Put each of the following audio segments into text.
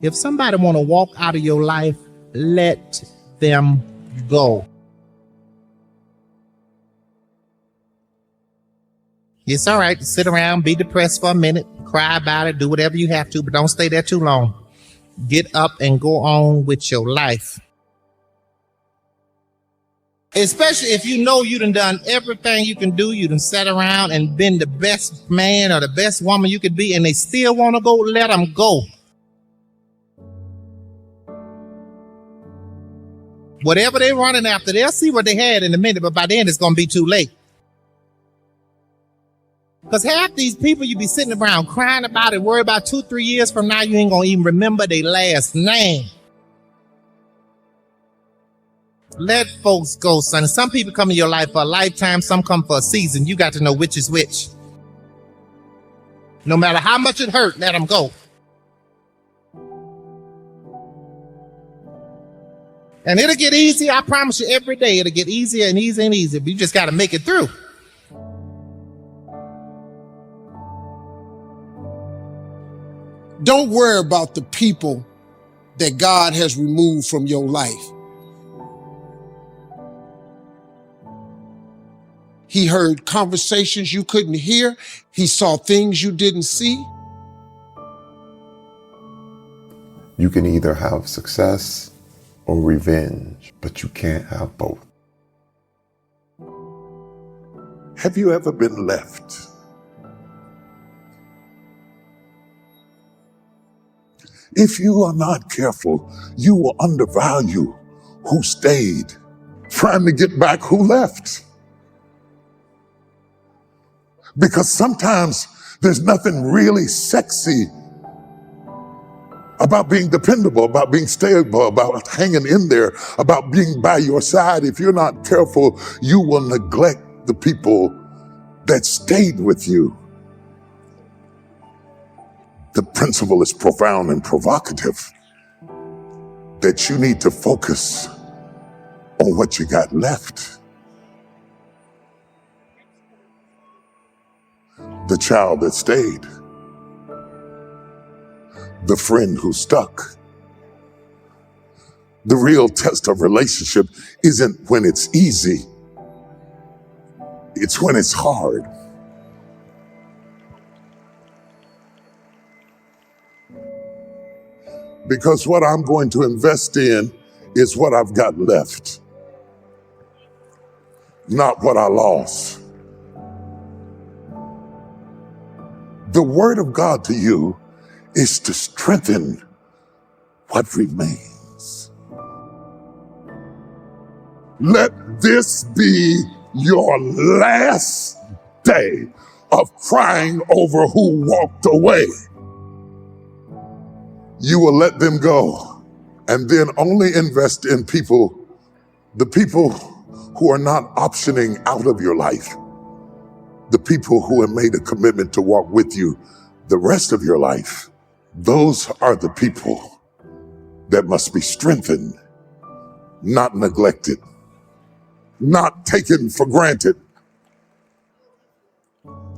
If somebody want to walk out of your life, let them go. It's all right to sit around, be depressed for a minute, cry about it, do whatever you have to, but don't stay there too long. Get up and go on with your life. Especially if you know you done everything you can do, you done sat around and been the best man or the best woman you could be, and they still want to go, let them go. Whatever they're running after, they'll see what they had in a minute, but by then it's going to be too late. Because half these people you be sitting around crying about it, worry about 2-3 years from now, you ain't going to even remember their last name. Let folks go, son. Some people come in your life for a lifetime, some come for a season. You got to know which is which. No matter how much it hurt, let them go. And it'll get easier, I promise you, every day it'll get easier and easier and easier, but you just got to make it through. Don't worry about the people that God has removed from your life. He heard conversations you couldn't hear. He saw things you didn't see. You can either have success or revenge, but you can't have both. Have you ever been left? If you are not careful, you will undervalue who stayed, trying to get back who left. Because sometimes there's nothing really sexy about being dependable, about being stable, about hanging in there, about being by your side. If you're not careful, you will neglect the people that stayed with you. The principle is profound and provocative, that you need to focus on what you got left. The child that stayed, the friend who stuck. The real test of relationship isn't when it's easy, it's when it's hard. Because what I'm going to invest in is what I've got left, not what I lost. The word of God to you is to strengthen what remains. Let this be your last day of crying over who walked away. You will let them go and then only invest in people, the people who are not optioning out of your life, the people who have made a commitment to walk with you the rest of your life. Those are the people that must be strengthened, not neglected, not taken for granted.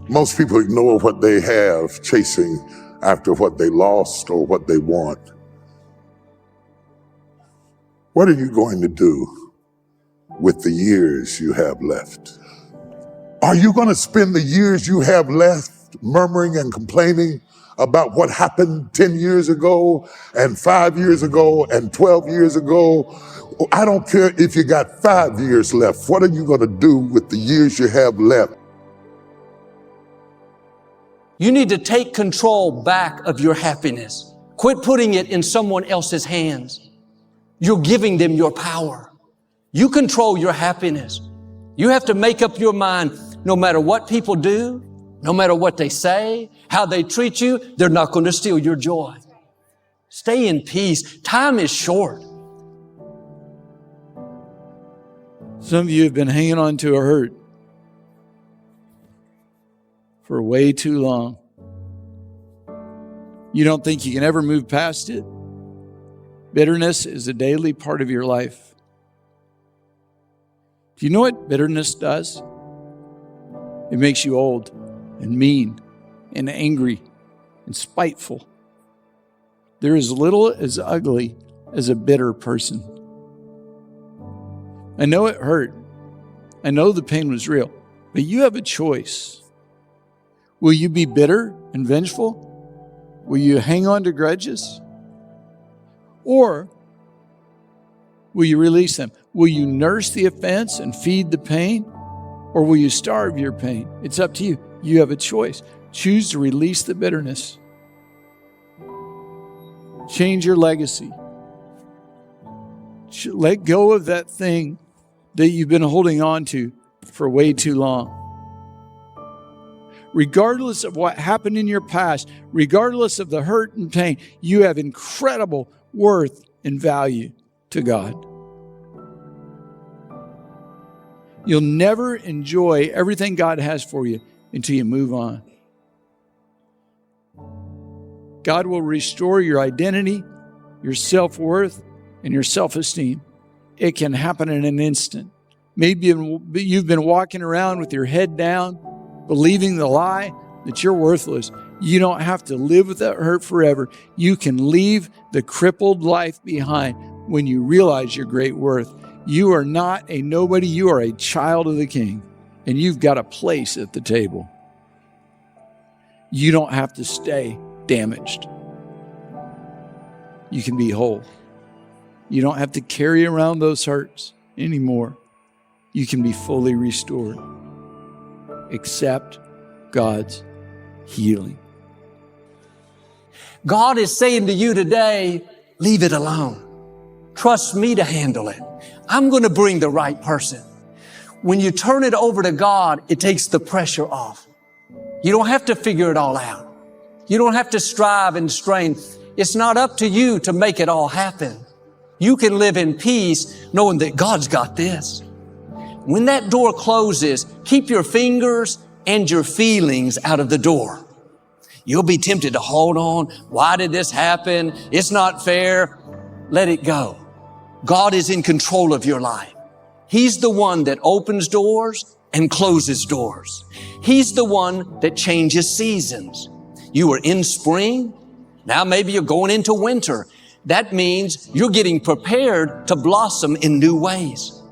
Most people ignore what they have, chasing after what they lost or what they want. What are you going to do with the years you have left? Are you going to spend the years you have left murmuring and complaining about what happened 10 years ago and 5 years ago and 12 years ago? I don't care if you got 5 years left. What are you going to do with the years you have left? You need to take control back of your happiness. Quit putting it in someone else's hands. You're giving them your power. You control your happiness. You have to make up your mind, no matter what people do, no matter what they say, how they treat you, they're not going to steal your joy. Stay in peace. Time is short. Some of you have been hanging on to a hurt for way too long. You don't think you can ever move past it? Bitterness is a daily part of your life. Do you know what bitterness does? It makes you old and mean and angry and spiteful. There is little as ugly as a bitter person. I know it hurt. I know the pain was real, but you have a choice. Will you be bitter and vengeful? Will you hang on to grudges? Or will you release them? Will you nurse the offense and feed the pain? Or will you starve your pain? It's up to you. You have a choice. Choose to release the bitterness. Change your legacy. Let go of that thing that you've been holding on to for way too long. Regardless of what happened in your past, regardless of the hurt and pain, you have incredible worth and value to God. You'll never enjoy everything God has for you until you move on. God will restore your identity, your self-worth, and your self-esteem. It can happen in an instant. Maybe you've been walking around with your head down, believing the lie that you're worthless. You don't have to live with that hurt forever. You can leave the crippled life behind when you realize your great worth. You are not a nobody. You are a child of the King, and you've got a place at the table. You don't have to stay damaged. You can be whole. You don't have to carry around those hurts anymore. You can be fully restored. Accept God's healing. God is saying to you today, leave it alone. Trust me to handle it. I'm going to bring the right person. When you turn it over to God, it takes the pressure off. You don't have to figure it all out. You don't have to strive and strain. It's not up to you to make it all happen. You can live in peace knowing that God's got this. When that door closes, keep your fingers and your feelings out of the door. You'll be tempted to hold on. Why did this happen? It's not fair. Let it go. God is in control of your life. He's the one that opens doors and closes doors. He's the one that changes seasons. You were in spring. Now maybe you're going into winter. That means you're getting prepared to blossom in new ways.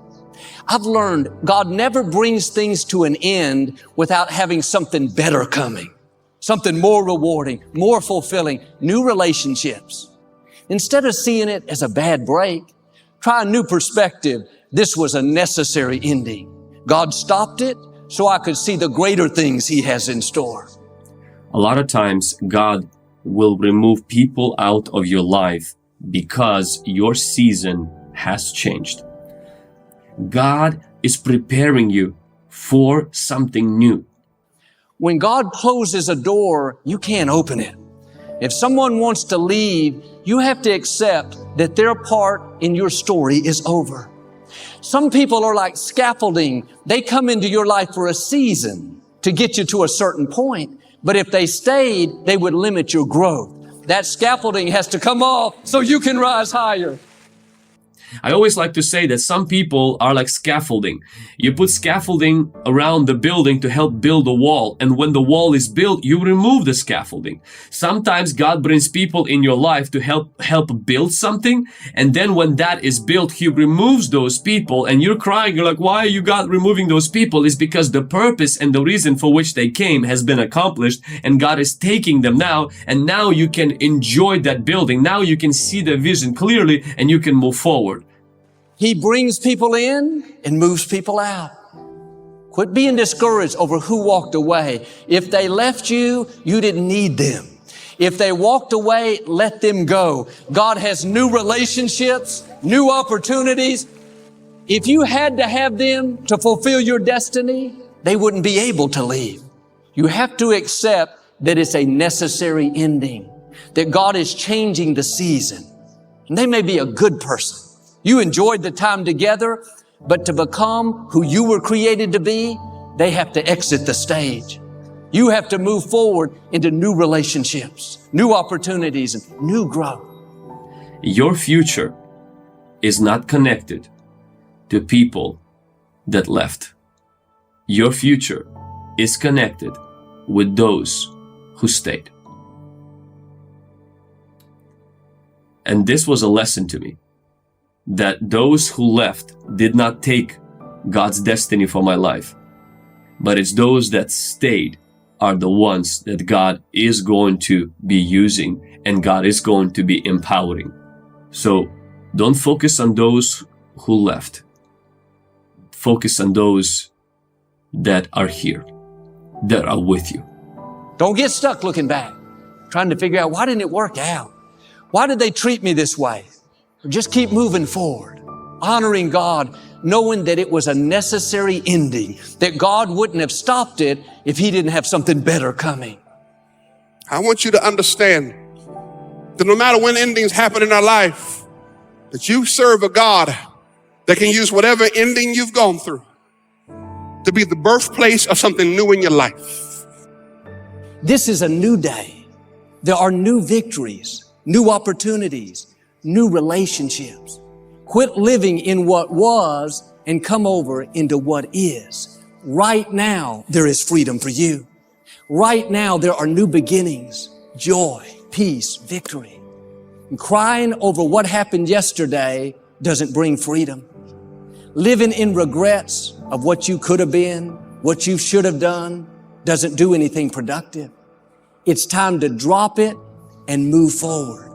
I've learned God never brings things to an end without having something better coming, something more rewarding, more fulfilling, new relationships. Instead of seeing it as a bad break, try a new perspective. This was a necessary ending. God stopped it so I could see the greater things He has in store. A lot of times God will remove people out of your life because your season has changed. God is preparing you for something new. When God closes a door, you can't open it. If someone wants to leave, you have to accept that their part in your story is over. Some people are like scaffolding. They come into your life for a season to get you to a certain point. But if they stayed, they would limit your growth. That scaffolding has to come off so you can rise higher. I always like to say that some people are like scaffolding. You put scaffolding around the building to help build a wall, and when the wall is built, you remove the scaffolding. Sometimes God brings people in your life to help build something, and then when that is built, He removes those people, and you're crying, you're like, why are you God removing those people? It's because the purpose and the reason for which they came has been accomplished, and God is taking them now, and now you can enjoy that building. Now you can see the vision clearly, and you can move forward. He brings people in and moves people out. Quit being discouraged over who walked away. If they left you, you didn't need them. If they walked away, let them go. God has new relationships, new opportunities. If you had to have them to fulfill your destiny, they wouldn't be able to leave. You have to accept that it's a necessary ending, that God is changing the season. And they may be a good person. You enjoyed the time together, but to become who you were created to be, they have to exit the stage. You have to move forward into new relationships, new opportunities, and new growth. Your future is not connected to people that left. Your future is connected with those who stayed. And this was a lesson to me, that those who left did not take God's destiny for my life, but it's those that stayed are the ones that God is going to be using and God is going to be empowering. So don't focus on those who left. Focus on those that are here, that are with you. Don't get stuck looking back, trying to figure out, why didn't it work out? Why did they treat me this way? Just keep moving forward, honoring God, knowing that it was a necessary ending, that God wouldn't have stopped it if He didn't have something better coming. I want you to understand that no matter when endings happen in our life, that you serve a God that can use whatever ending you've gone through to be the birthplace of something new in your life. This is a new day. There are new victories, new opportunities, new relationships. Quit living in what was and come over into what is. Right now, there is freedom for you. Right now, there are new beginnings, joy, peace, victory. And crying over what happened yesterday doesn't bring freedom. Living in regrets of what you could have been, what you should have done, doesn't do anything productive. It's time to drop it and move forward.